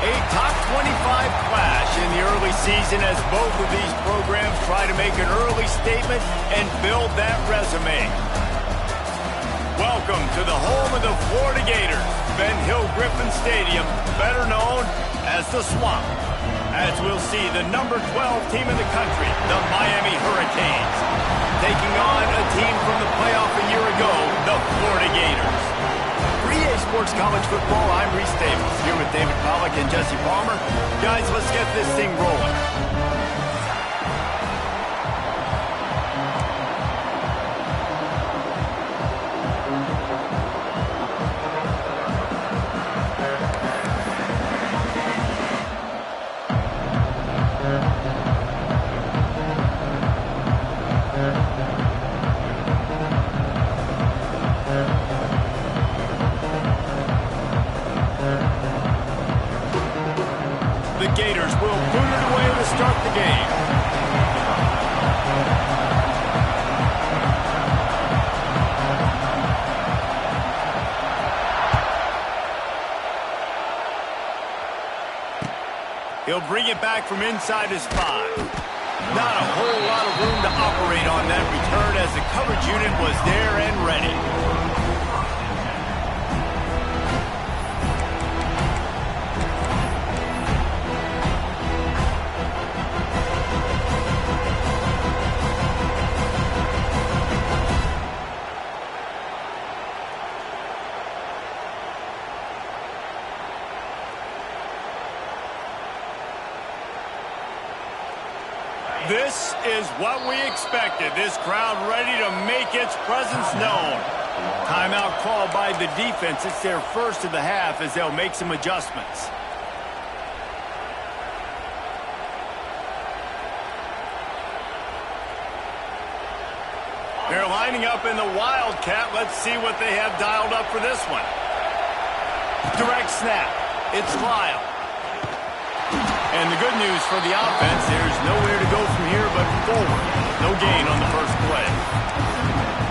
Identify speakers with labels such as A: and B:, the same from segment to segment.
A: A top 25 clash in the early season as both of these programs try to make an early statement and build that resume. Welcome to the home of the Florida Gators, Ben Hill Griffin Stadium, better known as the Swamp, as we'll see the number 12 team in the country, the Miami Hurricanes, taking on a team from the playoff a year ago, the Florida Gators. For EA Sports College Football, I'm Reese Davis, here with David Pollack and Jesse Palmer. Guys, let's get this thing rolling. The Gators will boot it away to start the game. He'll bring it back from inside his 5. Not a whole lot of room to operate on that return as the coverage unit was there and ready. This is what we expected. This crowd ready to make its presence known. Timeout called by the defense. It's their first of the half as they'll make some adjustments. They're lining up in the Wildcat. Let's see what they have dialed up for this one. Direct snap. It's Lyle. And the good news for the offense, there's nowhere to go from here but forward. No gain on the first play.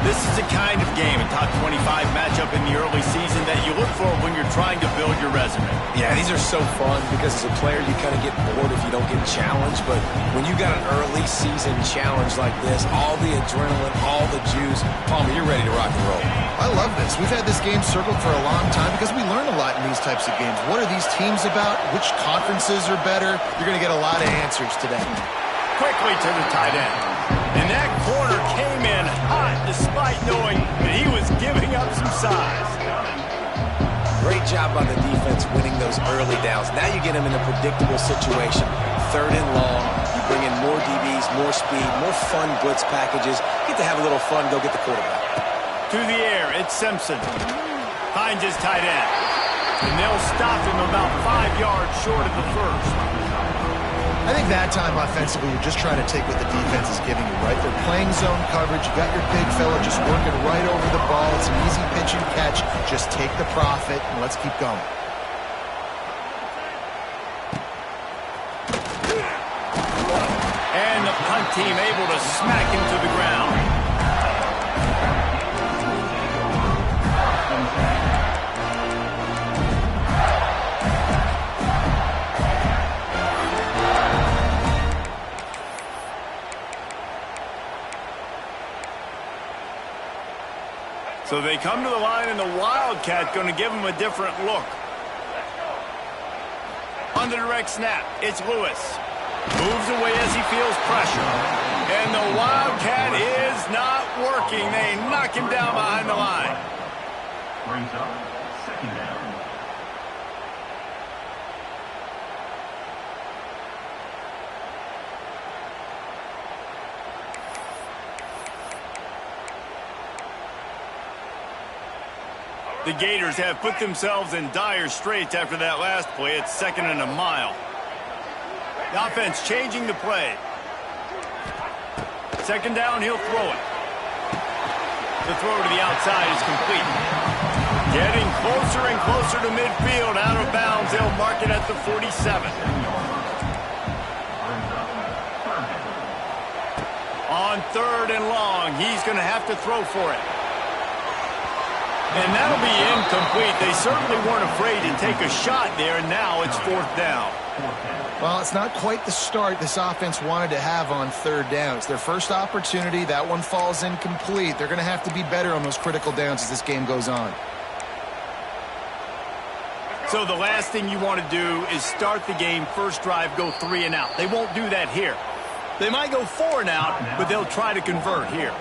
A: This is the kind of game, a top 25 matchup in the early season that you look for when you're trying to build your resume.
B: Yeah, these are so fun because as a player you kind of get bored if you don't get challenged. But when you got an early season challenge like this, all the adrenaline, all the juice, Palmer, you're ready to rock and roll.
C: I love this. We've had this game circled for a long time because we learn a lot in these types of games. What are these teams about? Which conferences are better? You're going to get a lot of answers today.
A: Quickly to the tight end. And that corner came in hot despite knowing that he was giving up some size.
B: Great job by the defense winning those early downs. Now you get them in a predictable situation. 3rd and long. You bring in more DBs, more speed, more fun blitz packages. Get to have a little fun, go get the quarterback.
A: To the air, it's Simpson. Finds his tight end. And they'll stop him about 5 yards short of the first.
C: I think that time offensively, you're just trying to take what the defense is giving you, right? They're playing zone coverage. You got your big fella just working right over the ball. It's an easy pitch and catch. Just take the profit, and let's keep going.
A: And the punt team able to smack him to the ground. So they come to the line, and the Wildcat going to give them a different look. On the direct snap, it's Lewis. Moves away as he feels pressure. And the Wildcat is not working. They knock him down behind the line.
D: Brings up 2nd down.
A: The Gators have put themselves in dire straits after that last play. It's 2nd and a mile. The offense changing the play. 2nd down, he'll throw it. The throw to the outside is complete. Getting closer and closer to midfield. Out of bounds, they'll mark it at the 47. On 3rd and long, he's going to have to throw for it. And that'll be Incomplete. They certainly weren't afraid to take a shot there, and now it's 4th down.
C: Well, it's not quite the start this offense wanted to have on 3rd down. It's their first opportunity. That one falls incomplete. They're going to have to be better on those critical downs as this game goes on.
A: So the last thing you want to do is start the game, first drive, go 3 and out. They won't do that here. They might go 4 and out, but they'll try to convert here.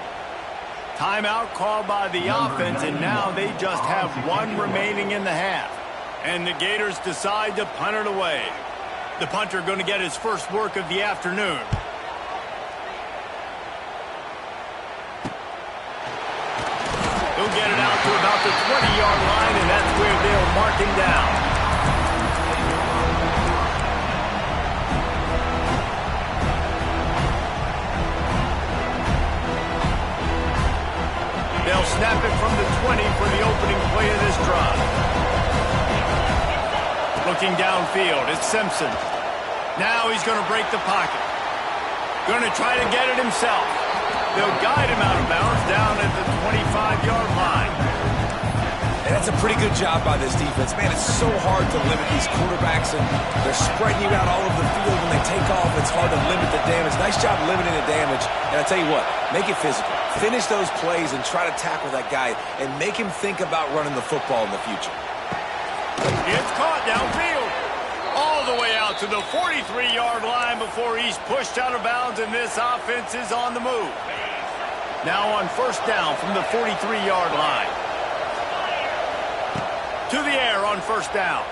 A: Timeout called by the offense, and now they just have 1 remaining in the half. And the Gators decide to punt it away. The punter going to get his first work of the afternoon. He'll get it out to about the 20-yard line, and that's where they'll mark him down. They'll snap it from the 20 for the opening play of this drive. Looking downfield, it's Simpson. Now he's going to break the pocket. Going to try to get it himself. They'll guide him out of bounds down at the 25-yard line.
B: And that's a pretty good job by this defense. Man, it's so hard to limit these quarterbacks, and they're spreading you out all over the field. When they take off, it's hard to limit the damage. Nice job limiting the damage. And I tell you what, make it physical. Finish those plays and try to tackle that guy and make him think about running the football in the future.
A: It's caught downfield. All the way out to the 43-yard line before he's pushed out of bounds, and this offense is on the move. Now on first down from the 43-yard line. To the air on first down.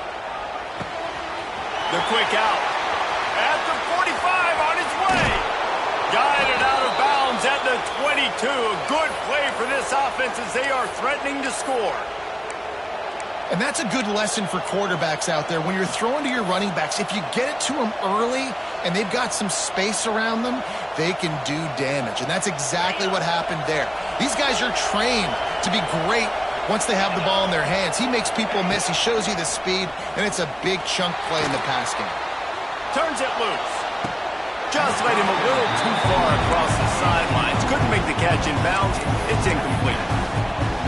A: The quick out. At the 45 on his way. Guided out of bounds at the 22. A good play for this offense as they are threatening to score.
C: And that's a good lesson for quarterbacks out there. When you're throwing to your running backs, if you get it to them early and they've got some space around them, they can do damage. And that's exactly what happened there. These guys are trained to be great once they have the ball in their hands. He makes people miss. He shows you the speed, and it's a big chunk play in the pass game.
A: Turns it loose. Just led him a little too far across the sidelines. Couldn't make the catch in bounds. It's incomplete.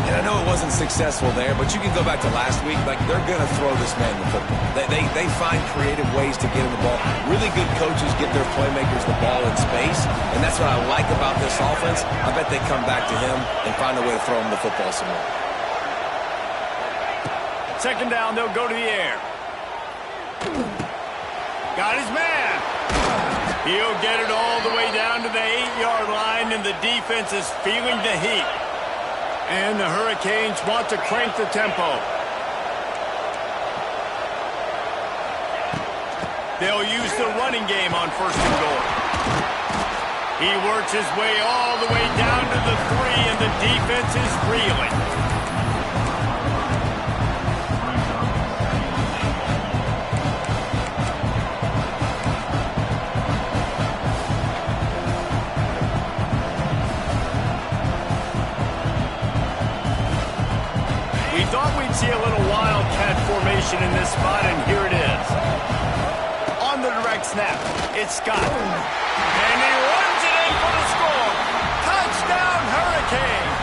B: And I know it wasn't successful there, but you can go back to last week. Like, they're going to throw this man the football. They find creative ways to get him the ball. Really good coaches get their playmakers the ball in space, and that's what I like about this offense. I bet they come back to him and find a way to throw him the football some more.
A: Second down, they'll go to the air. Got his man. He'll get it all the way down to the 8-yard line, and the defense is feeling the heat. And the Hurricanes want to crank the tempo. They'll use the running game on first and goal. He works his way all the way down to the 3, and the defense is reeling. See a little wildcat formation in this spot, and here it is. On the direct snap, it's Scott. And he runs it in for the score. Touchdown, Hurricanes!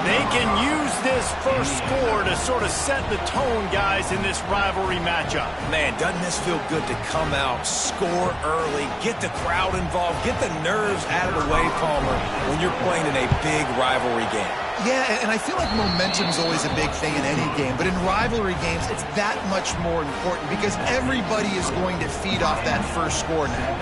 A: They can use this first score to sort of set the tone, guys, in this rivalry matchup.
B: Man, doesn't this feel good to come out, score early, get the crowd involved, get the nerves out of the way, Palmer, when you're playing in a big rivalry game?
C: Yeah, and I feel like momentum's always a big thing in any game, but in rivalry games, it's that much more important because everybody is going to feed off that first score now.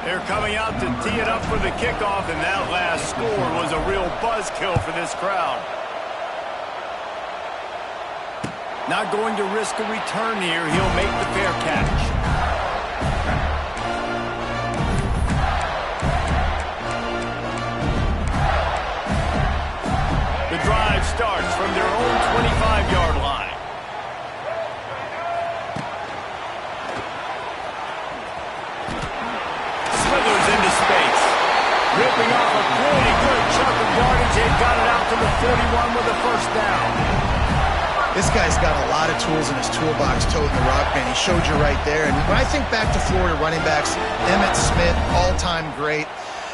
D: 1-0.
A: They're coming out to tee it up for the kickoff, and that last score was a real buzzkill for this crowd. Not going to risk a return here. He'll make the fair catch. The drive starts from their own 25-yard line. Slithers into space. Ripping off a pretty good chunk of yardage. They've got it out to the 41 with a first down.
C: This guy's got a lot of tools in his toolbox, toting the rock, man. He showed you right there. And when I think back to Florida running backs, Emmitt Smith, all-time great.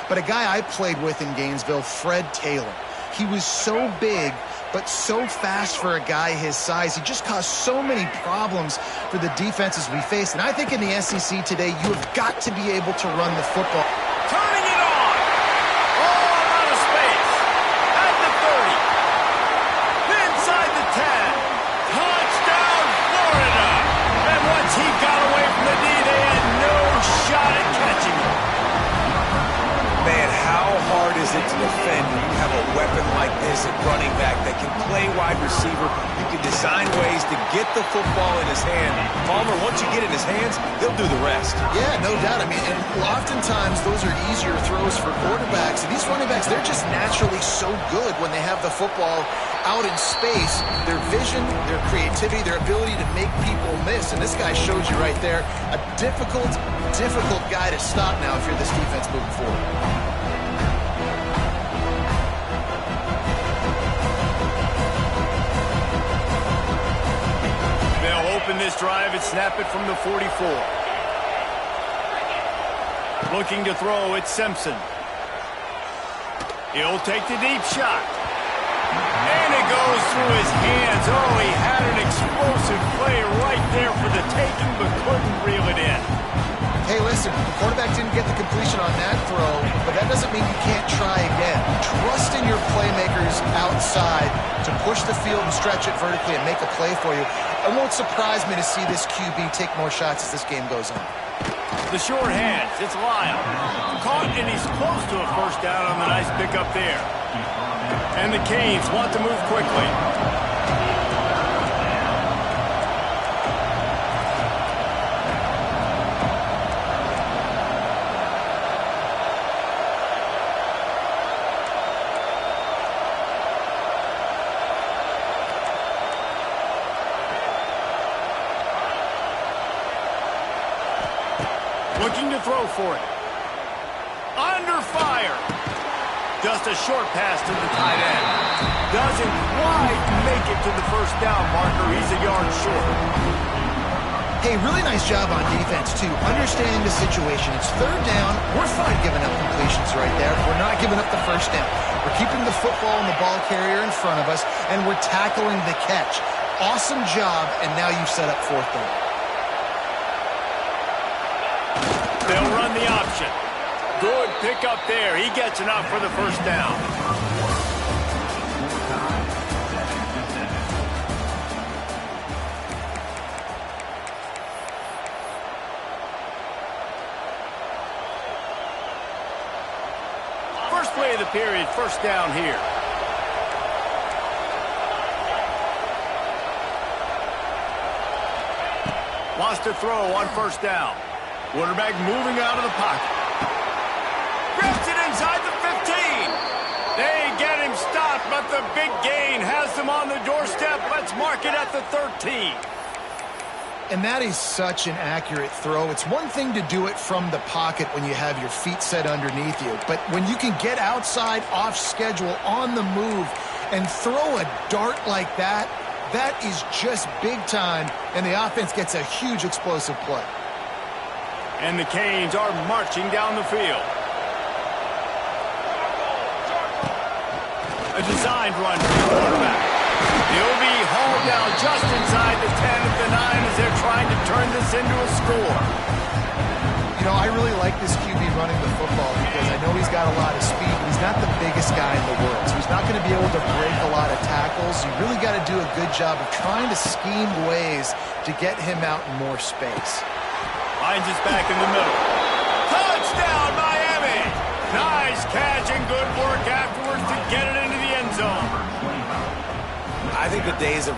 C: But a guy I played with in Gainesville, Fred Taylor. He was so big, but so fast for a guy his size. He just caused so many problems for the defenses we faced. And I think in the SEC today, you have got to be able to run the football.
A: Turning it on. All out of space. At the 30. Inside the 10. Touchdown, Florida. And once he got away from the D, they had no shot at catching him.
B: Man, how hard is it to defend when you have a weapon like this at running back that can play wide receiver? You can design ways to get the football in his hand. Palmer, once you get it in his hands, he'll do the rest.
C: Yeah, no doubt. I mean, and oftentimes those are easier throws for quarterbacks. And these running backs, they're just naturally so good when they have the football out in space. Their vision, their creativity, their ability to make people miss. And this guy shows you right there, a difficult guy to stop now if you're this defense moving forward.
A: They'll open this drive and snap it from the 44. Looking to throw, it's Simpson. He'll take the deep shot. And it goes through his hands. Oh, he had an explosive play right there for the taking, but couldn't reel it in.
C: Hey, listen, the quarterback didn't get the completion on that throw, but that doesn't mean you can't try again. Trust in your playmakers outside to push the field and stretch it vertically and make a play for you. It won't surprise me to see this QB take more shots as this game goes on.
A: The short hands, it's Lyle. Caught, and he's close to a first down on the nice pickup there. And the Canes want to move quickly. Looking to throw for it. Under fire. Just a short pass to the tight end. Doesn't quite make it to the first down marker. He's a yard short.
C: Hey, really nice job on defense, too. Understanding the situation. It's third down. We're fine giving up completions right there. We're not giving up the first down. We're keeping the football and the ball carrier in front of us, and we're tackling the catch. Awesome job, and now you've set up fourth down.
A: They'll run the option. Good pickup there. He gets enough for the first down. First play of the period, first down here. Wants to throw on first down. Quarterback moving out of the pocket. Grips it inside the 15. They get him stopped, but the big gain has them on the doorstep. Let's mark it at the 13.
C: And that is such an accurate throw. It's one thing to do it from the pocket when you have your feet set underneath you, but when you can get outside, off schedule, on the move, and throw a dart like that, that is just big time, and the offense gets a huge explosive play.
A: And the Canes are marching down the field. A designed run for the quarterback. He'll be hauled down just inside the 10 at the 9 as they're trying to turn this into a score.
C: You know, I really like this QB running the football because I know he's got a lot of speed, but he's not the biggest guy in the world. So he's not going to be able to break a lot of tackles. You really got to do a good job of trying to scheme ways to get him out in more space.
A: Finds his back in the middle. Touchdown, Miami! Nice catch and good work afterwards to get it into the end zone.
B: I think the days of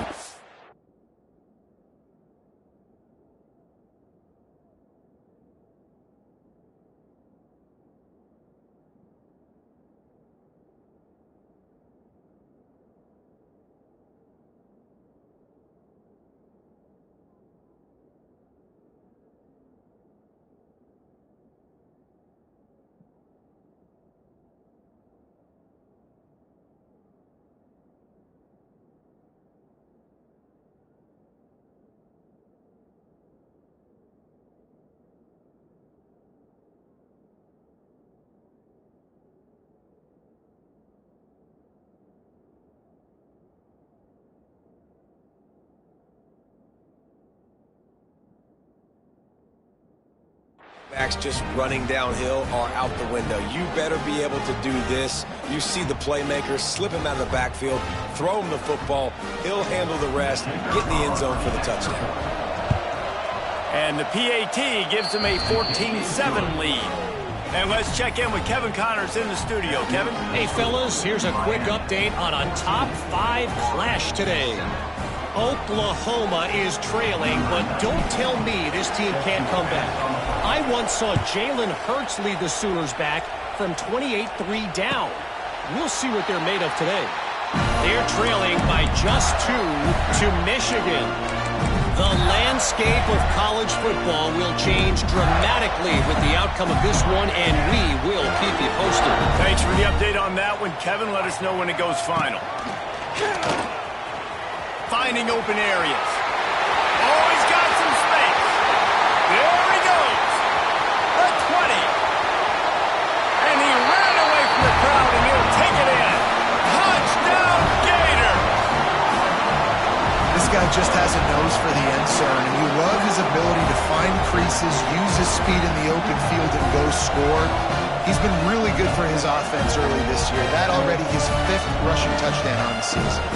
B: Backs just running downhill are out the window. You better be able to do this. You see the playmaker, slip him out of the backfield, throw him the football. He'll handle the rest, get in the end zone for the touchdown.
A: And the PAT gives him a 14-7 lead. And let's check in with Kevin Connors in the studio. Kevin?
E: Hey, fellas, here's a quick update on a top 5 clash today. Oklahoma is trailing, but don't tell me this team can't come back. I once saw Jalen Hurts lead the Sooners back from 28-3 down. We'll see what they're made of today. They're trailing by just 2 to Michigan. The landscape of college football will change dramatically with the outcome of this one, and we will keep you posted.
A: Thanks for the update on that one, Kevin. Let us know when it goes final. Finding open areas. Oh, he's got some space. There he goes. The 20. And he ran away from the crowd, and he'll take it in. Touchdown, Gator.
C: This guy just has a nose for the end zone, and you love his ability to find creases, use his speed in the open field, and go score. He's been really good for his offense early this year. That already his 5th rushing touchdown on the season.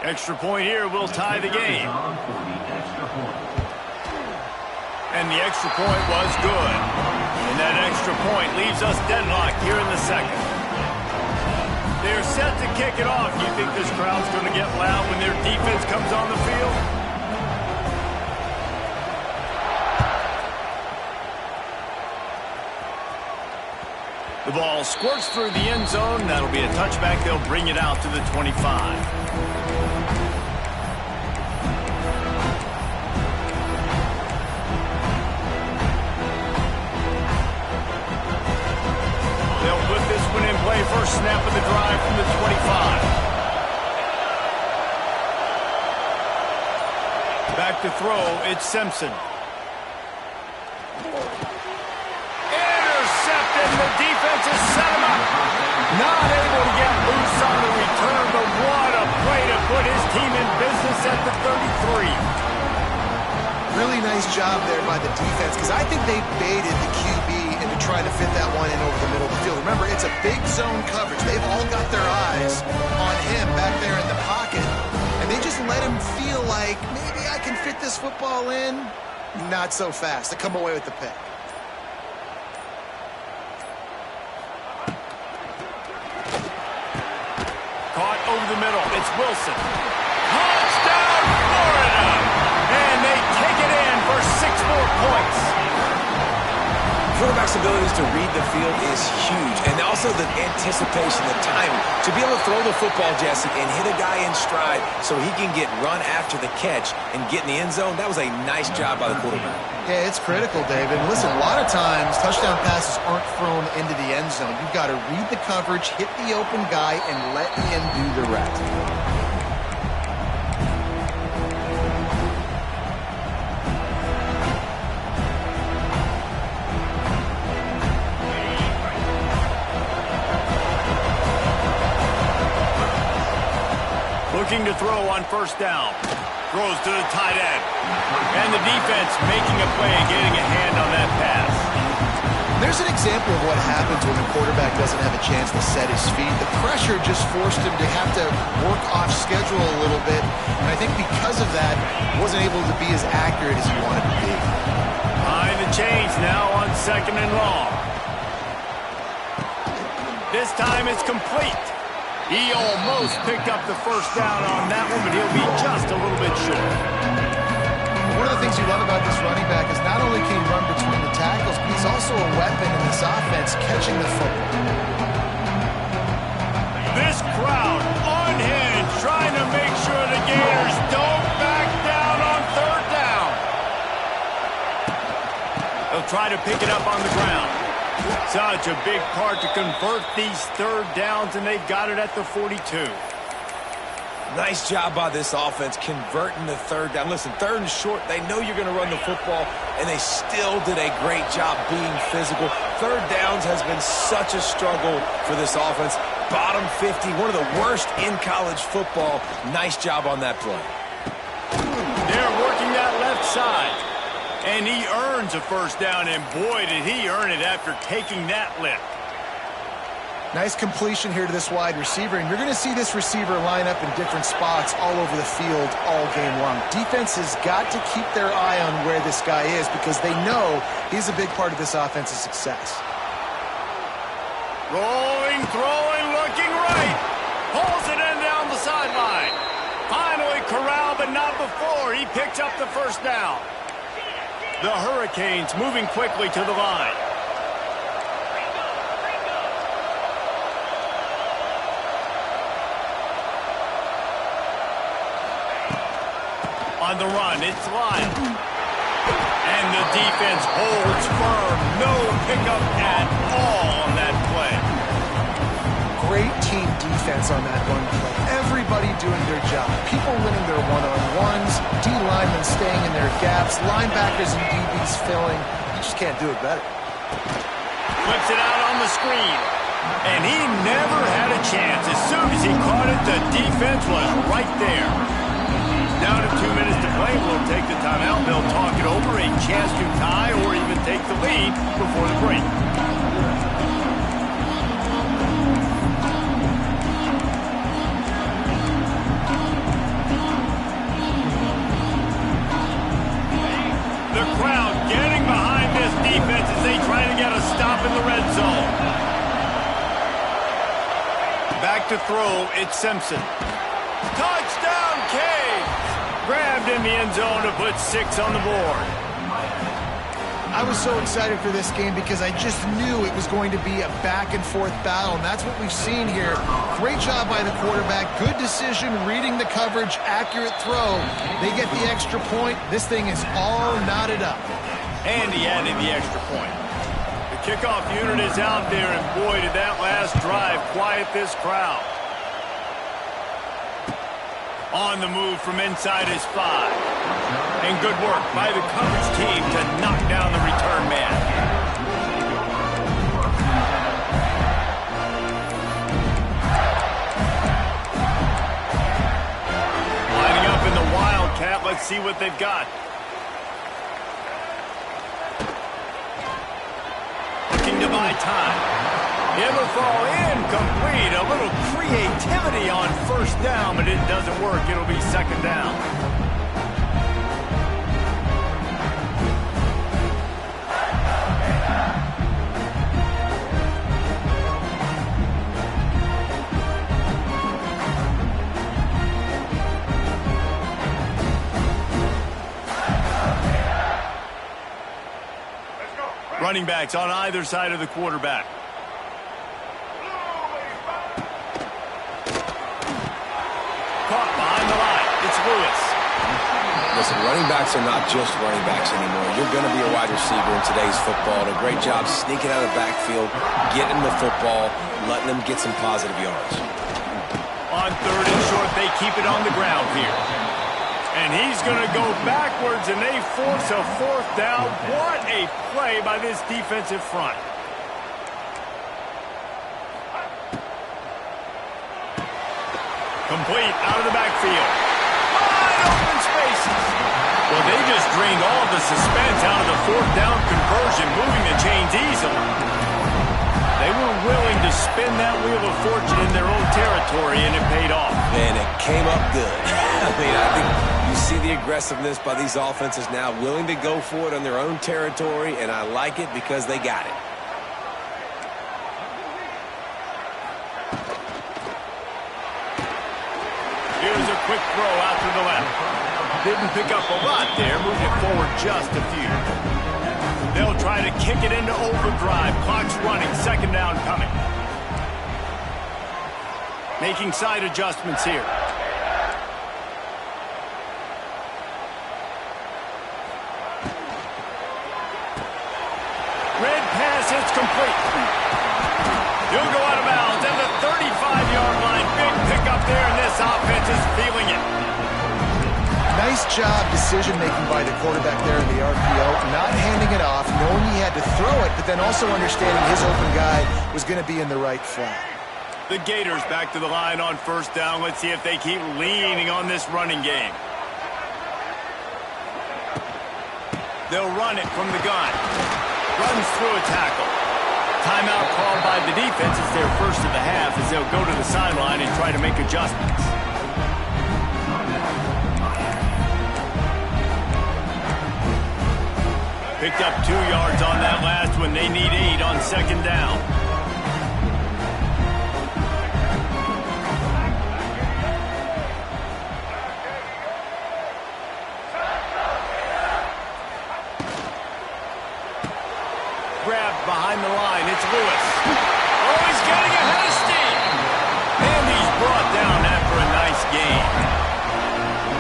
A: Extra point here will tie the game. And the extra point was good. And that extra point leaves us deadlocked here in the second. They're set to kick it off. You think this crowd's going to get loud when their defense comes on the field? The ball squirts through the end zone. That'll be a touchback. They'll bring it out to the 25. First snap of the drive from the 25. Back to throw, it's Simpson. Intercepted, the defense has set him up. Not able to get loose on the return, but what a play to put his team in business at the 33.
C: Really nice job there by the defense, because I think they baited the QB into trying to fit that one in over the middle of the field. Remember, it's a big zone coverage. They've all got their eyes on him back there in the pocket, and they just let him feel like, maybe I can fit this football in. Not so fast. They come away with the pick.
A: Caught over the middle. It's Wilson. Touchdown, Florida! And they take it in for 6 more points.
B: Quarterback's abilities to read the field is huge, and also the anticipation, the timing. To be able to throw the football, Jesse, and hit a guy in stride so he can get run after the catch and get in the end zone, that was a nice job by the quarterback.
C: Yeah, it's critical, David. Listen, a lot of times touchdown passes aren't thrown into the end zone. You've got to read the coverage, hit the open guy, and let him do the rest.
A: Looking to throw on first down. Throws to the tight end. And the defense making a play and getting a hand on that pass.
C: There's an example of what happens when the quarterback doesn't have a chance to set his feet. The pressure just forced him to have to work off schedule a little bit. And I think because of that, wasn't able to be as accurate as he wanted to be.
A: Behind the chains now on 2nd and long. This time it's complete. He almost picked up the first down on that one, but he'll be just a little bit short.
C: One of the things you love about this running back is not only can he run between the tackles, but he's also a weapon in this offense catching the football.
A: This crowd unhinged, trying to make sure the Gators don't back down on 3rd down. try to pick it up on the ground. Such a big part to convert these third downs, and they've got it at the 42.
B: Nice job by this offense converting the third down. Listen, third and short, they know you're going to run the football, and they still did a great job being physical. Third downs has been such a struggle for this offense. Bottom 50, one of the worst in college football. Nice job on that play.
A: They're working that left side, and he earns a first down, and boy, did he earn it after taking that lift.
C: Nice completion here to this wide receiver, and you're going to see this receiver line up in different spots all over the field all game long. Defense has got to keep their eye on where this guy is because they know he's a big part of this offense's success.
A: Rolling, throwing, looking right. Pulls it in down the sideline. Finally corralled, but not before. He picks up the first down. The Hurricanes moving quickly to the line. On the run, it's Lyle. And the defense holds firm. No pickup at all on that play.
C: Great team defense on that run play. Everybody doing their job. People winning their one-on-ones, D-linemen staying in their gaps, linebackers and DBs filling. You just can't do it better.
A: Flips it out on the screen. And he never had a chance. As soon as he caught it, the defense was right there. Down to 2 minutes to play. We'll take the timeout. They'll talk it over. A chance to tie or even take the lead before the break. The crowd getting behind this defense as they try to get a stop in the red zone. Back to throw. It's Simpson. Touchdown, Canes! Grabbed in the end zone to put 6 on the board.
C: I was so excited for this game because I just knew it was going to be a back-and-forth battle, and that's what we've seen here. Great job by the quarterback. Good decision, reading the coverage, accurate throw. They get the extra point. This thing is all knotted up.
A: And he added the extra point. The kickoff unit is out there, and boy, did that last drive quiet this crowd. On the move from inside his 5. And good work by the coverage team to knock down the return man. Lining up in the Wildcat. Let's see what they've got. Looking to buy time. Never fall incomplete. A little creativity on first down, but it doesn't work. It'll be second down. Running backs on either side of the quarterback. Caught behind the line. It's Lewis.
B: Listen, running backs are not just running backs anymore. You're going to be a wide receiver in today's football. And a great job sneaking out of the backfield, getting the football, letting them get some positive yards.
A: On third and short, they keep it on the ground here. And he's going to go backwards, and they force a fourth down. What a play by this defensive front. Complete out of the backfield. Wide open spaces. Well, they just drained all the suspense out of the fourth down conversion, moving the chains easily. They were willing to spin that wheel of fortune in their own territory, and it paid off.
B: And it came up good. I mean, I think you see the aggressiveness by these offenses now, willing to go for it on their own territory, and I like it because they got it.
A: Here's a quick throw out to the left. Didn't pick up a lot there, moved it forward just a few. They'll try to kick it into overdrive. Clock's running, second down coming. Making side adjustments here. it's complete. He'll go out of bounds at the 35-yard line. Big pickup there, and this offense is feeling it.
C: Nice job decision-making by the quarterback there in the RPO, not handing it off, knowing he had to throw it, but then also understanding his open guy was going to be in the right flat.
A: The Gators back to the line on first down. Let's see if they keep leaning on this running game. They'll run it from the gun. Runs through a tackle. Timeout called by the defense. It's their first of the half as they'll go to the sideline and try to make adjustments. Picked up 2 yards on that last one. They need 8 on second down. Grabbed behind the line. It's Lewis. Oh, he's getting ahead of steam. And he's brought down after a nice gain.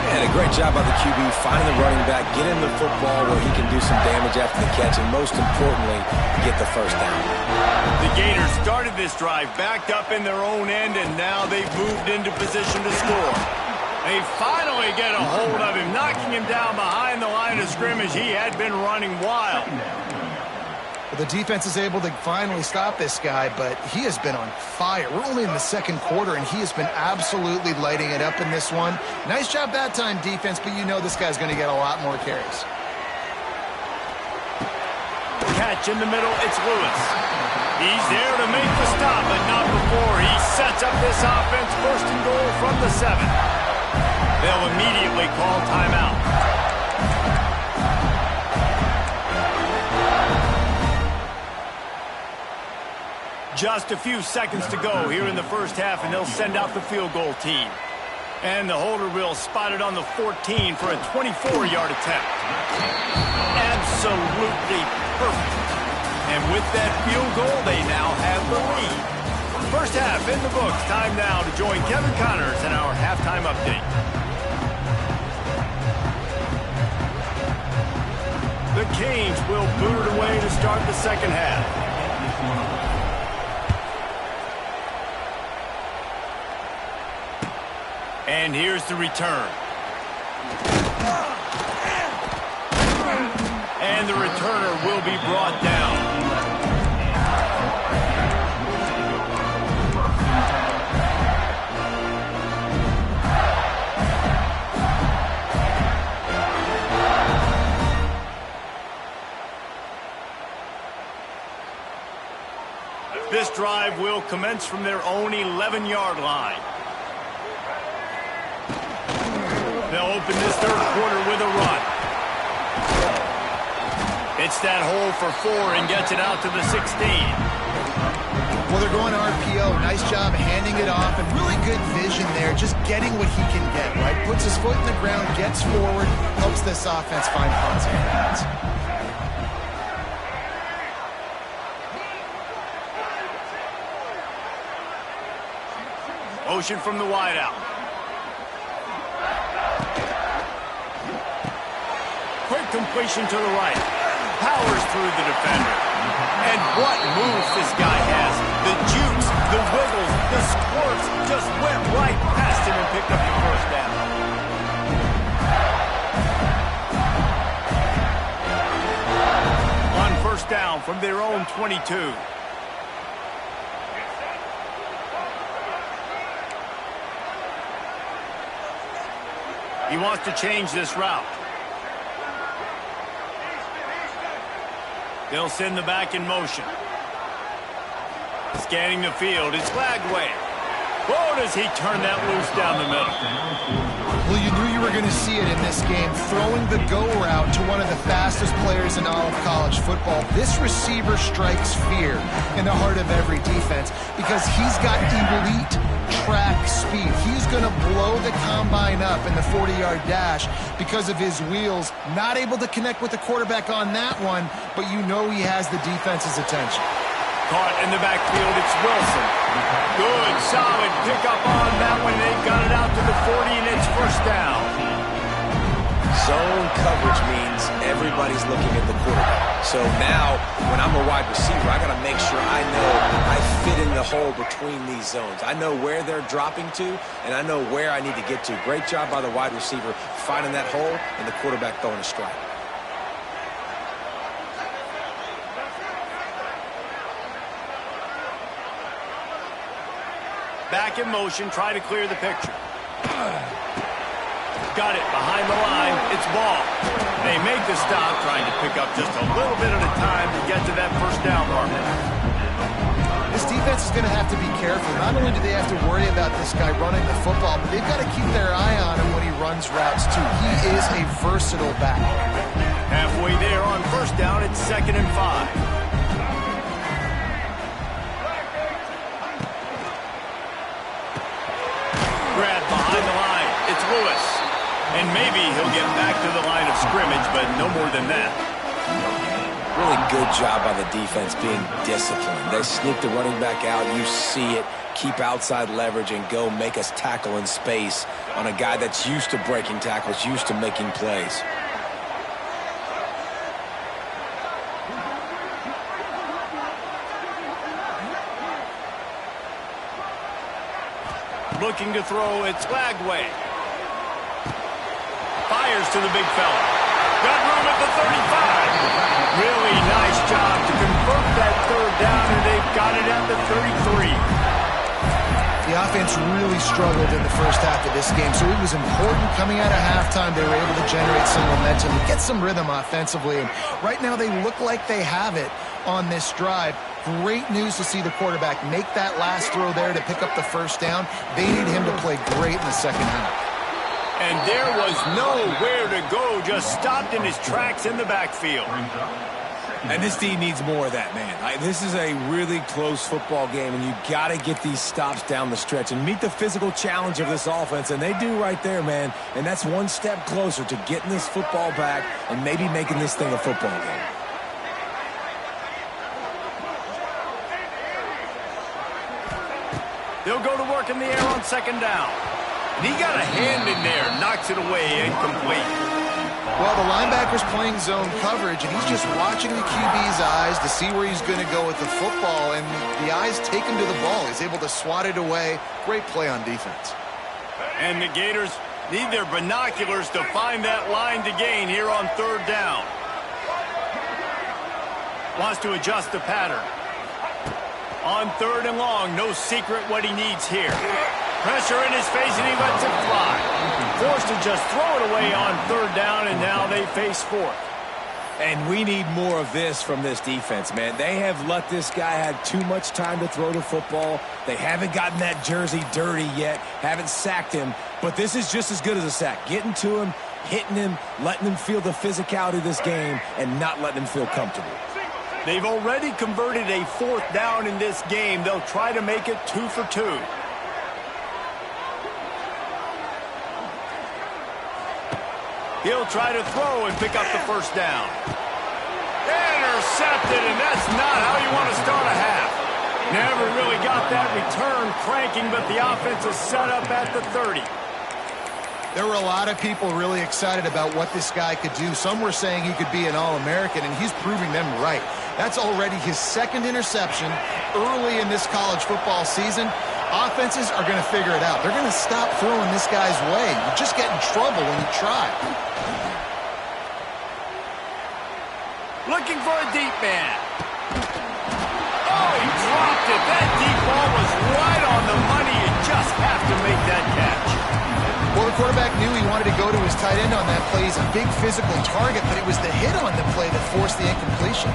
B: And a great job by the QB, finding the running back, get him the football where he can do some damage after the catch, and most importantly, get the first down.
A: The Gators started this drive backed up in their own end, and now they've moved into position to score. They finally get a hold of him, knocking him down behind the line of scrimmage. He had been running wild.
C: The defense is able to finally stop this guy, but he has been on fire. We're only in the second quarter, and he has been absolutely lighting it up in this one. Nice job that time, defense, but you know this guy's going to get a lot more carries.
A: Catch in the middle, it's Lewis. He's there to make the stop, but not before he sets up this offense. First and goal from the 7. They'll immediately call timeout. Just a few seconds to go here in the first half, and they'll send out the field goal team. And the holder will spot it on the 14 for a 24-yard attempt. Absolutely perfect. And with that field goal, they now have the lead. First half in the books. Time now to join Kevin Connors in our halftime update. The Canes will boot it away to start the second half. And here's the return. And the returner will be brought down. This drive will commence from their own 11-yard line. They'll open this third quarter with a run. It's that hole for 4 and gets it out to the 16.
C: Well, they're going RPO. Nice job handing it off, and really good vision there, just getting what he can get, right? Puts his foot in the ground, gets forward, helps this offense find positive paths.
A: Motion from the wideout. Quick completion to the right. Powers through the defender. And what moves this guy has. The jukes, the wiggles, the squirts just went right past him and picked up the first down. On first down from their own 22. He wants to change this route. They'll send the back in motion. Scanning the field, it's Lagway. Oh, does he turn that loose down the middle?
C: Well, you knew you were going to see it in this game, throwing the go route to one of the fastest players in all of college football. This receiver strikes fear in the heart of every defense because he's got elite track speed. He's going to blow the combine up in the 40-yard dash because of his wheels. Not able to connect with the quarterback on that one, but you know he has the defense's attention.
A: Caught in the backfield, it's Wilson. Good, solid pickup on that one. They've got it out to the 40, and it's first down.
B: Zone coverage means every everybody's looking at the quarterback. So now, when I'm a wide receiver, I got to make sure I know I fit in the hole between these zones. I know where they're dropping to, and I know where I need to get to. Great job by the wide receiver finding that hole and the quarterback throwing a strike.
A: Back in motion, try to clear the picture. Got it behind the line. It's ball. They make the stop, trying to pick up just a little bit at a time to get to that first down marker.
C: This defense is going to have to be careful. Not only do they have to worry about this guy running the football, but they've got to keep their eye on him when he runs routes too. He is a versatile back.
A: Halfway there on first down, it's 2nd and 5. Grab behind the line. It's Lewis. And maybe he'll get back to the line of scrimmage, but no more than that.
B: Really good job by the defense being disciplined. They sneak the running back out. You see it. Keep outside leverage and go make us tackle in space on a guy that's used to breaking tackles, used to making plays.
A: Looking to throw, it's Lagway. Fires to the big fella. Got room at the 35. Really nice job to convert that third down, and they've got it at the 33.
C: The offense really struggled in the first half of this game, so it was important coming out of halftime. They were able to generate some momentum and get some rhythm offensively. And right now they look like they have it on this drive. Great news to see the quarterback make that last throw there to pick up the first down. They need him to play great in the second half.
A: And there was nowhere to go, just stopped in his tracks in the backfield.
B: And this team needs more of that, man. This is a really close football game, and you got to get these stops down the stretch and meet the physical challenge of this offense, and they do right there, man. And that's one step closer to getting this football back and maybe making this thing a football game.
A: They'll go to work in the air on 2nd down. And he got a hand in there, knocks it away, incomplete.
C: Well, the linebacker's playing zone coverage, and he's just watching the QB's eyes to see where he's going to go with the football, and the eyes take him to the ball. He's able to swat it away. Great play on defense.
A: And the Gators need their binoculars to find that line to gain here on 3rd down. Wants to adjust the pattern. On 3rd and long, no secret what he needs here. Pressure in his face, and he lets it fly. Forced to just throw it away on 3rd down, and now they face 4th.
B: And we need more of this from this defense, man. They have let this guy have too much time to throw the football. They haven't gotten that jersey dirty yet, haven't sacked him. But this is just as good as a sack. Getting to him, hitting him, letting him feel the physicality of this game, and not letting him feel comfortable.
A: They've already converted a 4th down in this game. They'll try to make it 2 for 2. He'll try to throw and pick up the first down. Intercepted, and that's not how you want to start a half. Never really got that return cranking, but the offense is set up at the 30.
C: There were a lot of people really excited about what this guy could do. Some were saying he could be an All-American, and he's proving them right. That's already his 2nd interception early in this college football season. Offenses are going to figure it out. They're going to stop throwing this guy's way. You just get in trouble when you try.
A: Looking for a deep man. Oh, he dropped it. That deep ball was right on the money. You just have to make that catch.
C: Well, the quarterback knew he wanted to go to his tight end on that play. He's a big physical target, but it was the hit on the play that forced the incompletion.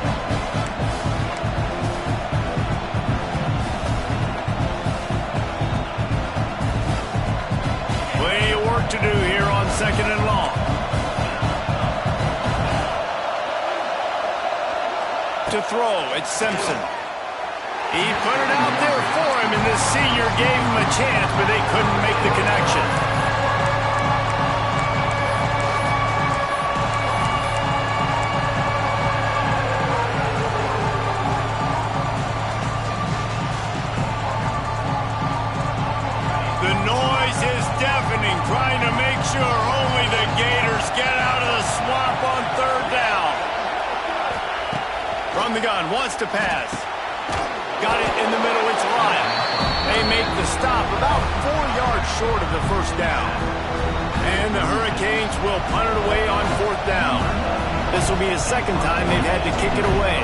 A: Plenty of work to do here on 2nd and long. To throw, it's Simpson. He put it out there for him, and this senior gave him a chance, but they couldn't make the connection. The noise is deafening, trying to make sure only the Gators get out of the swamp on 3rd down. from the gun, wants to pass. Got it in the middle, it's Lyle. They make the stop about 4 yards short of the first down. And the Hurricanes will punt it away on 4th down. This will be the second time they've had to kick it away.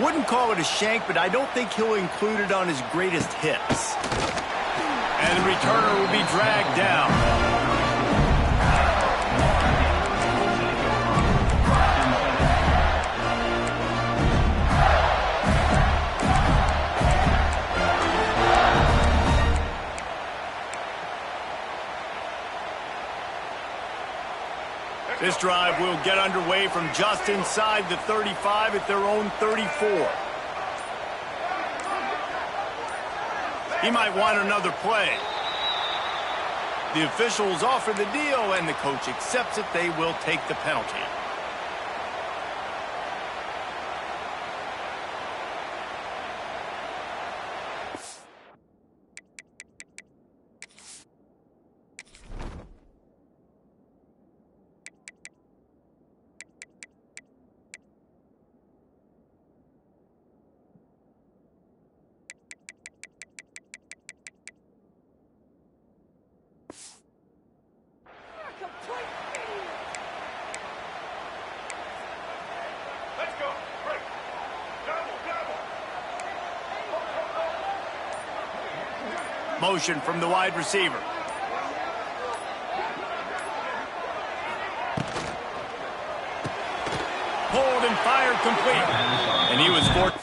A: Wouldn't call it a shank, but I don't think he'll include it on his greatest hits. And the returner will be dragged down. This drive will get underway from just inside the 35 at their own 34. He might want another play. The officials offer the deal, and the coach accepts it. They will take the penalty. Motion from the wide receiver. Pulled and fired complete. And he was forced.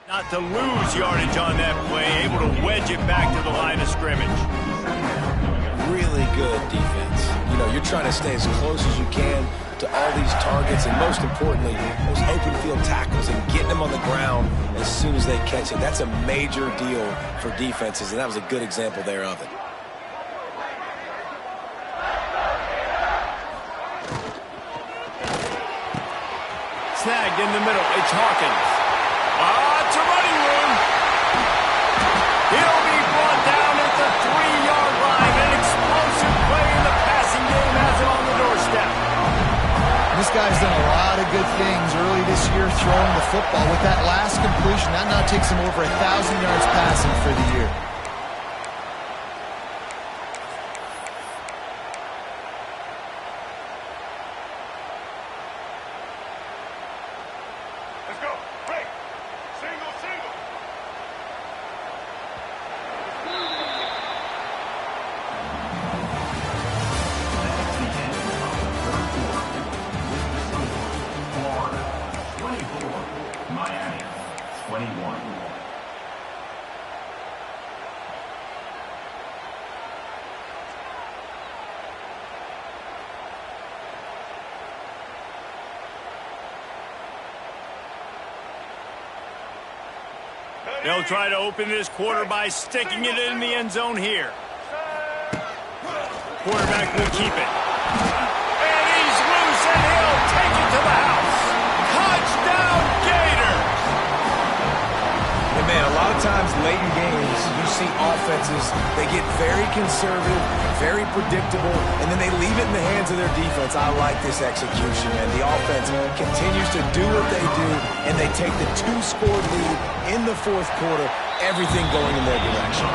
A: Not to lose yardage on that play, able to wedge it back to the line of scrimmage.
B: Really good defense. You know, you're trying to stay as close as you can to all these targets, and most importantly, those open field tackles and getting them on the ground as soon as they catch it. That's a major deal for defenses, and that was a good example there of it.
A: Snagged in the middle, it's Hawkins. It's a running room. He'll be brought down at the 3-yard line. An explosive play in the passing game has it on the doorstep.
C: This guy's done a lot of good things early this year throwing the football. With that last completion, that now takes him over 1,000 yards passing for the year.
A: They'll try to open this quarter by sticking it in the end zone here. Quarterback will keep it. And he's loose, and he'll take it to the house. Touchdown, Gators!
B: And man, a lot of times late in games, you see offenses, they get very conservative, very predictable, and then they leave it in the hands of their defense. I like this execution, and the offense continues to do what they do, and they take the 2-score lead in the fourth quarter, everything going in their direction.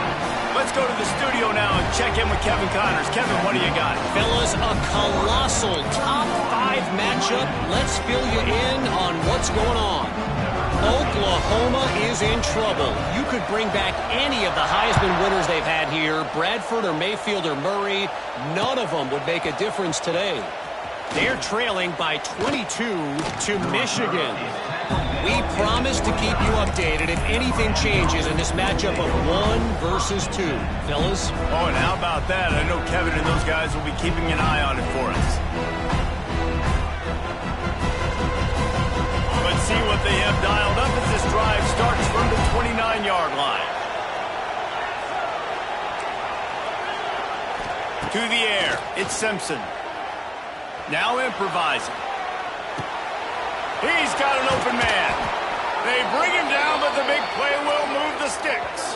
A: Let's go to the studio now and check in with Kevin Connors. Kevin, what do you got?
E: Fellas, a colossal top 5 matchup. Let's fill you in on what's going on. Oklahoma is in trouble. You could bring back any of the Heisman winners they've had here, Baker, Bradford, or Mayfield, or Murray, none of them would make a difference today. They're trailing by 22 to Michigan. We promise to keep you updated if anything changes in this matchup of 1 versus 2. Fellas?
A: Oh, and how about that? I know Kevin and those guys will be keeping an eye on it for us. Let's see what they have dialed up as this drive starts from the 29-yard line. To the air, it's Simpson. Now improvising. He's got an open man. They bring him down, but the big play will move the sticks.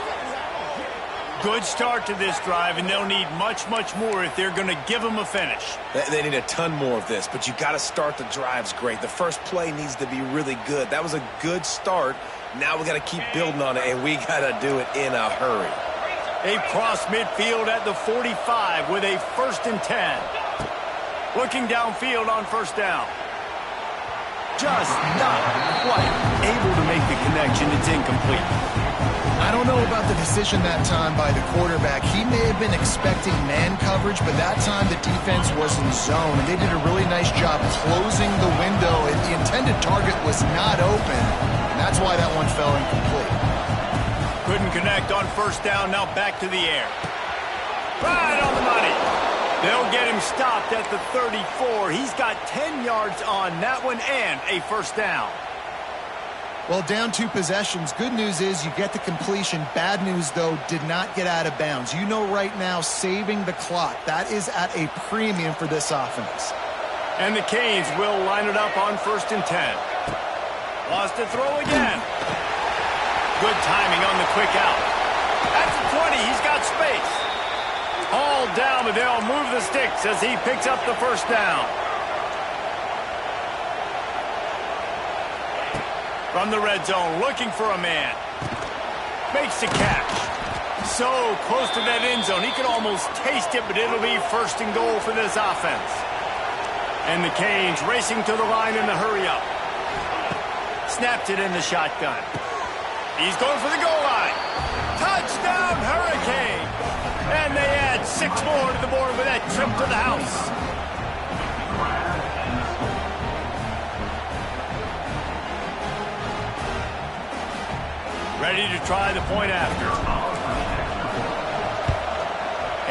A: Good start to this drive, and they'll need much, much more if they're going to give him a finish.
B: They need a ton more of this, but you got to start the drives great. The first play needs to be really good. That was a good start. Now we got to keep building on it, and we got to do it in a hurry.
A: They cross midfield at the 45 with a 1st and 10. Looking downfield on 1st down. Just not quite able to make the connection. It's incomplete.
C: I don't know about the decision that time by the quarterback. He may have been expecting man coverage, but that time the defense was in zone, and they did a really nice job closing the window. The intended target was not open, and that's why that one fell incomplete.
A: Couldn't connect on 1st down. Now back to the air. Right on the money. They'll get him stopped at the 34. He's got 10 yards on that one and a 1st down.
C: Well, down 2 possessions. Good news is you get the completion. Bad news, though, did not get out of bounds. You know right now, saving the clock. That is at a premium for this offense.
A: And the Canes will line it up on 1st and 10. Lost to throw again. Good timing on the quick out. At the 20, he's got space. All down, but they'll move the sticks as he picks up the 1st down. From the red zone, looking for a man. Makes the catch. So close to that end zone, he could almost taste it, but it'll be 1st and goal for this offense. And the Canes racing to the line in the hurry-up. Snapped it in the shotgun. He's going for the goal line. Touchdown, Hurricane! And they add 6 more to the board with that trip to the house. Ready to try the point after.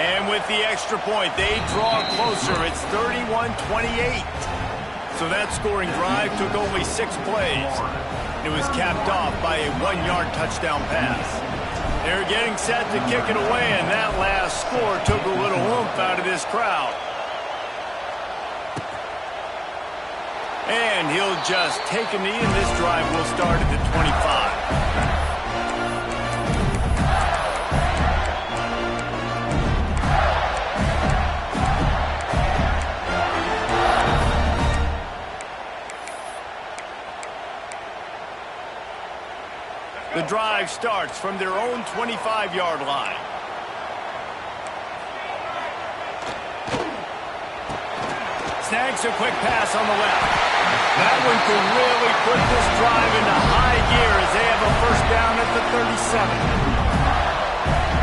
A: And with the extra point, they draw closer. It's 31-28. So that scoring drive took only 6 plays. It was capped off by a 1-yard touchdown pass. They're getting set to kick it away, and that last score took a little oomph out of this crowd. And he'll just take a knee, and this drive will start at the 25. The drive starts from their own 25-yard line. Snags a quick pass on the left. That one could really put this drive into high gear as they have a 1st down at the 37.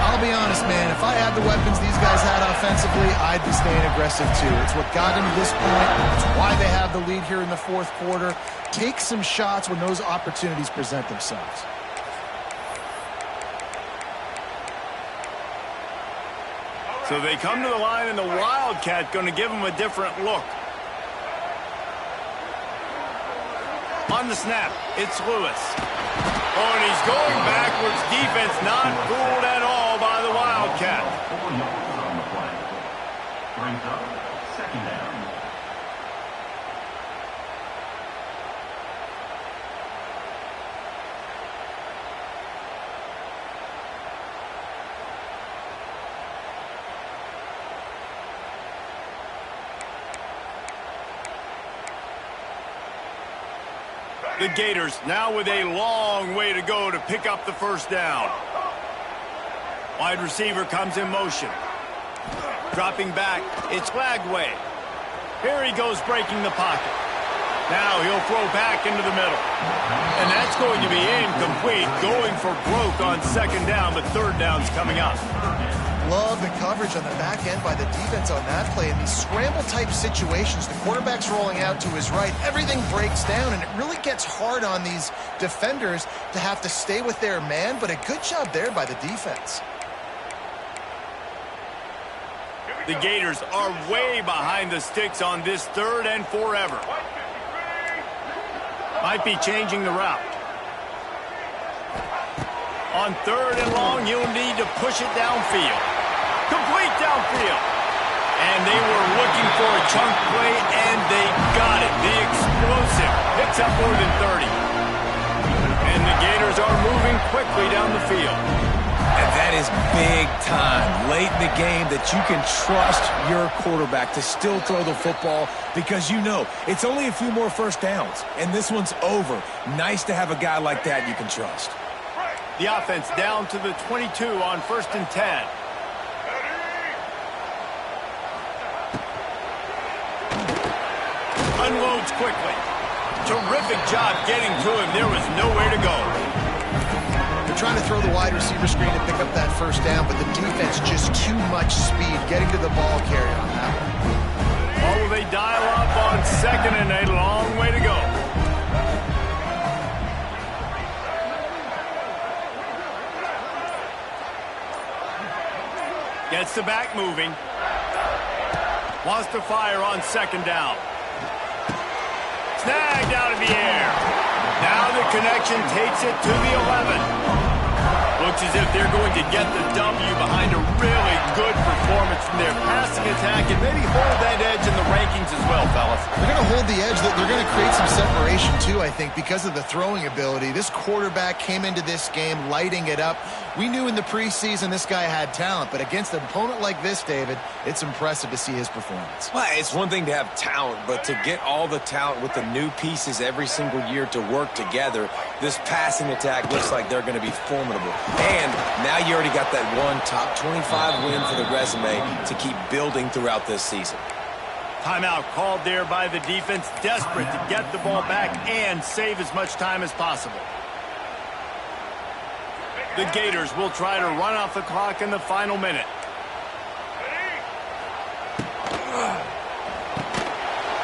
C: I'll be honest, man. If I had the weapons these guys had offensively, I'd be staying aggressive too. It's what got them to this point. It's why they have the lead here in the 4th quarter. Take some shots when those opportunities present themselves.
A: So they come to the line, and the Wildcat going to give them a different look. On the snap, it's Lewis. Oh, and he's going backwards. Defense not fooled at all by the Wildcat.
D: 4 yards on the play. Brings up 2nd down.
A: The Gators now with a long way to go to pick up the 1st down. Wide receiver comes in motion. Dropping back, it's Lagway. Here he goes breaking the pocket. Now he'll throw back into the middle. And that's going to be incomplete, going for broke on 2nd down, but 3rd down's coming up.
C: Love the coverage on the back end by the defense on that play. In these scramble-type situations, the quarterback's rolling out to his right. Everything breaks down, and it really gets hard on these defenders to have to stay with their man, but a good job there by the defense.
A: The Gators are way behind the sticks on this 3rd and forever. Might be changing the route. On 3rd and long, you'll need to push it downfield. Complete downfield. And they were looking for a chunk play, and they got it. The explosive picks up more than 30. And the Gators are moving quickly down the field.
B: And that is big time late in the game that you can trust your quarterback to still throw the football because you know it's only a few more first downs, and this one's over. Nice to have a guy like that you can trust.
A: The offense down to the 22 on 1st and 10. Unloads quickly. Terrific job getting to him. There was nowhere to go.
C: They're trying to throw the wide receiver screen to pick up that first down, but the defense just too much speed getting to the ball carrier on that one.
A: Oh, they dial up on 2nd and a long way to go. Gets the back moving. Wants to fire on 2nd down. Snagged out of the air. Now the connection takes it to the 11. Looks as if they're going to get the W behind a really good performance from their passing attack and maybe hold that edge in the rankings as well, fellas.
C: They're going to hold the edge. They're going to create some separation, too, I think, because of the throwing ability. This quarterback came into this game lighting it up. We knew in the preseason this guy had talent, but against an opponent like this, David, it's impressive to see his performance.
B: Well, it's one thing to have talent, but to get all the talent with the new pieces every single year to work together, this passing attack looks like they're going to be formidable. And now you already got that one top 25 win for the resume to keep building throughout this season.
A: Timeout called there by the defense, desperate to get the ball back and save as much time as possible. The Gators will try to run off the clock in the final minute.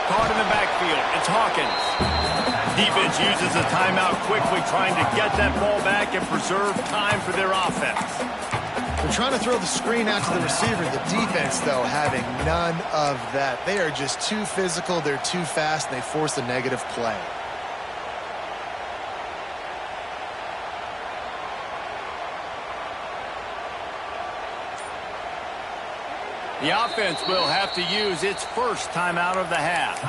A: Caught in the backfield, it's Hawkins. Defense uses a timeout quickly, trying to get that ball back and preserve time for their offense.
C: They're trying to throw the screen out to the receiver. The defense, though, having none of that. They are just too physical, they're too fast, and they force a negative play.
A: The offense will have to use its first timeout of the half.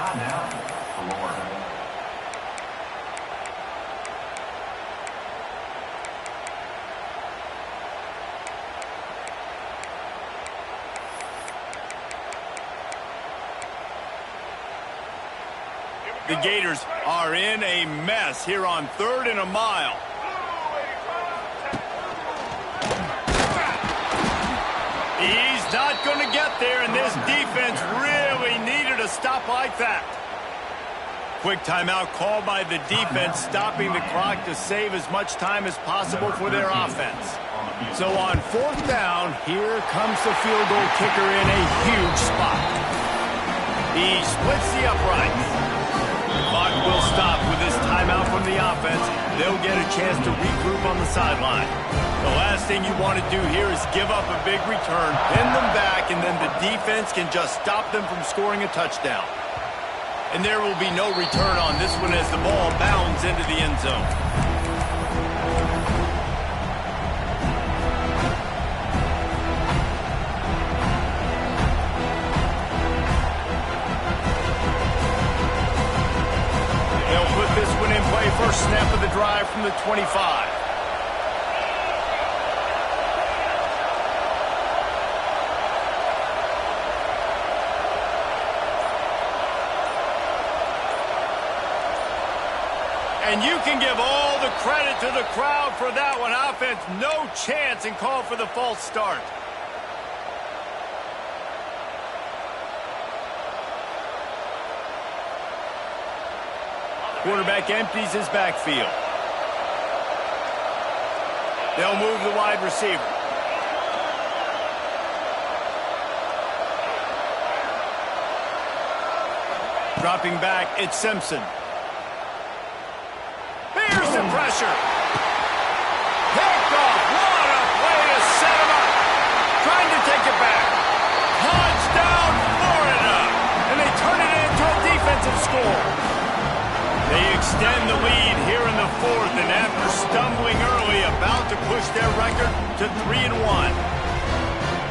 A: The Gators are in a mess here on 3rd and a mile. He's not going to get there, and this defense really needed a stop like that. Quick timeout called by the defense, stopping the clock to save as much time as possible for their offense. So on 4th down, here comes the field goal kicker in a huge spot. He splits the uprights. Clock will stop with this timeout from the offense. They'll get a chance to regroup on the sideline. The last thing you want to do here is give up a big return, pin them back, and then the defense can just stop them from scoring a touchdown. And there will be no return on this one as the ball bounds into the end zone. First snap of the drive from the 25. And you can give all the credit to the crowd for that one. Offense, no chance, and call for the false start. Quarterback empties his backfield. They'll move the wide receiver. Dropping back, it's Simpson. Here's the pressure. Picked off. What a way to set him up. Trying to take it back. Touchdown, Florida. And they turn it into a defensive score. They extend the lead here in the fourth, and after stumbling early, about to push their record to 3-1.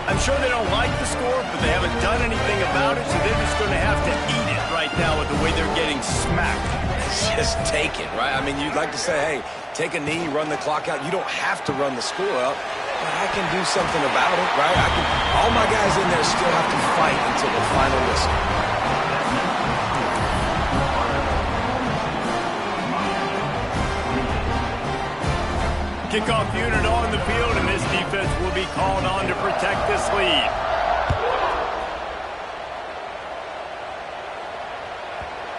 A: I'm sure they don't like the score, but they haven't done anything about it, so they're just going to have to eat it right now with the way they're getting smacked.
B: Just take it, right? I mean, you'd like to say, hey, take a knee, run the clock out. You don't have to run the score out, but I can do something about it, right? All my guys in there still have to fight until the final whistle.
A: Kickoff unit on the field, and this defense will be called on to protect this lead.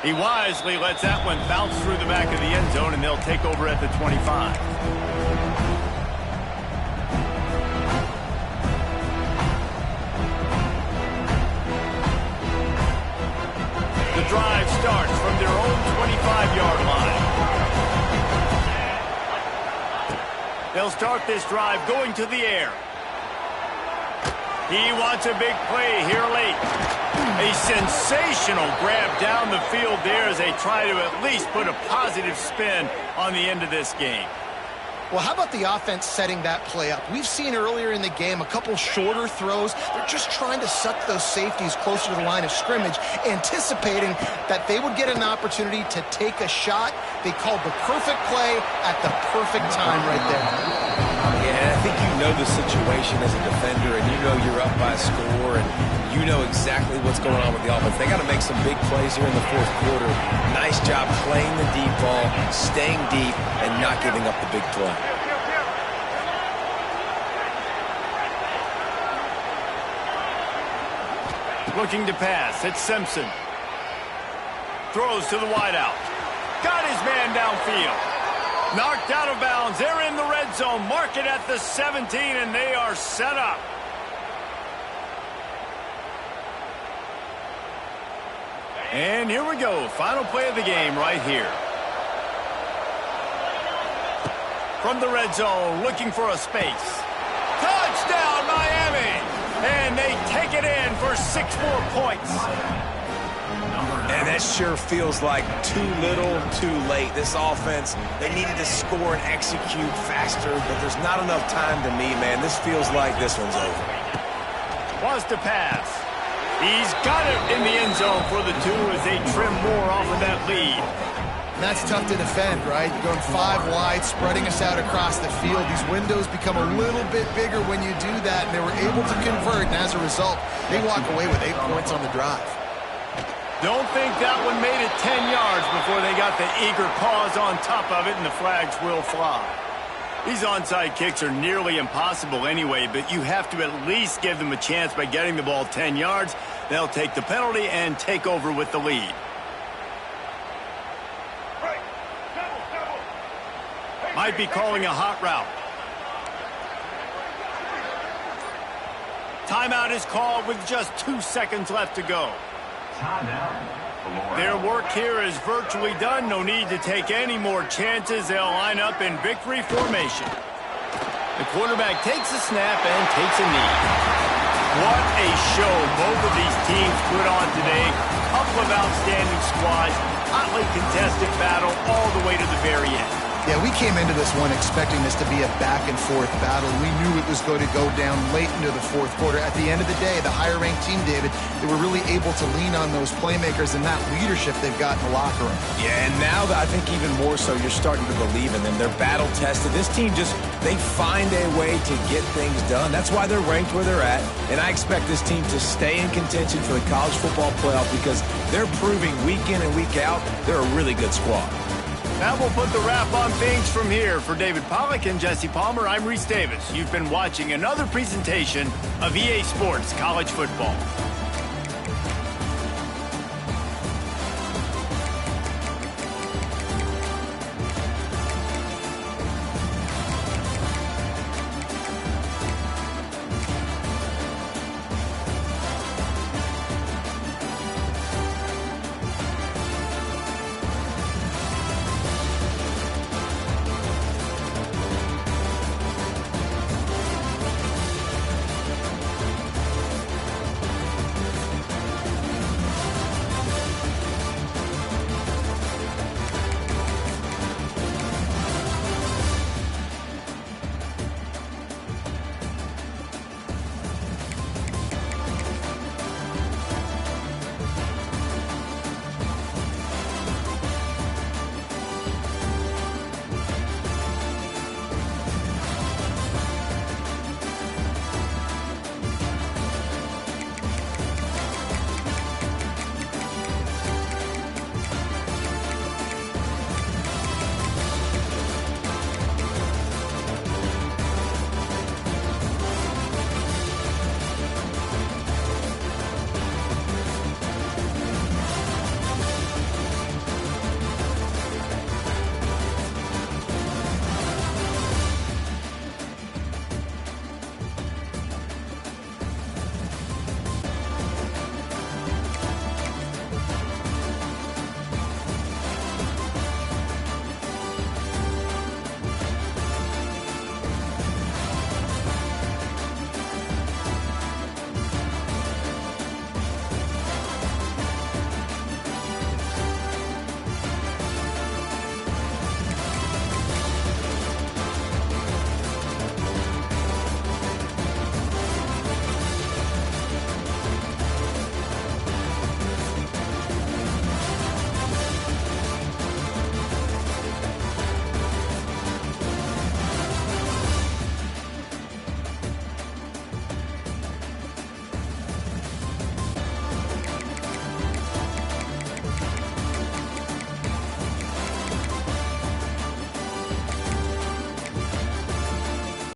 A: He wisely lets that one bounce through the back of the end zone, and they'll take over at the 25. The drive starts from their own 25-yard line. They'll start this drive going to the air. He wants a big play here late. A sensational grab down the field there as they try to at least put a positive spin on the end of this game.
C: Well, how about the offense setting that play up? We've seen earlier in the game a couple shorter throws. They're just trying to suck those safeties closer to the line of scrimmage, anticipating that they would get an opportunity to take a shot. They called the perfect play at the perfect time right there.
B: Yeah, I think you know the situation as a defender, and you know you're up by a score, and you know exactly what's going on with the offense. They got to make some big plays here in the fourth quarter. Nice job playing the deep ball, staying deep, and not giving up the big play.
A: Looking to pass, it's Simpson. Throws to the wideout. Got his man downfield. Knocked out of bounds. They're in the red zone. Mark it at the 17, and they are set up. And here we go. Final play of the game right here. From the red zone, looking for a space. Touchdown, Miami! And they take it in for 6 more points.
B: And that sure feels like too little, too late. This offense, they needed to score and execute faster, but there's not enough time to me, man. This feels like this one's over.
A: Wants to pass. He's got it in the end zone for the 2 as they trim more off of that lead.
C: And that's tough to defend, right? You're going 5 wide, spreading us out across the field. These windows become a little bit bigger when you do that, and they were able to convert, and as a result, they walk away with 8 points on the drive.
A: Don't think that one made it 10 yards before they got the eager paws on top of it, and the flags will fly. These onside kicks are nearly impossible anyway, but you have to at least give them a chance by getting the ball 10 yards. They'll take the penalty and take over with the lead. Might be calling a hot route. Timeout is called with just 2 seconds left to go. Their work here is virtually done. No need to take any more chances. They'll line up in victory formation. The quarterback takes a snap and takes a knee. What a show both of these teams put on today. Couple of outstanding squads. Hotly contested battle all the way to the very end.
C: Yeah, we came into this one expecting this to be a back-and-forth battle. We knew it was going to go down late into the fourth quarter. At the end of the day, the higher-ranked team, David, they were really able to lean on those playmakers and that leadership they've got in the locker room.
B: Yeah, and now I think even more so, you're starting to believe in them. They're battle-tested. This team they find a way to get things done. That's why they're ranked where they're at, and I expect this team to stay in contention for the college football playoff because they're proving week in and week out they're a really good squad.
A: That will put the wrap on things from here. For David Pollack and Jesse Palmer, I'm Reese Davis. You've been watching another presentation of EA Sports College Football.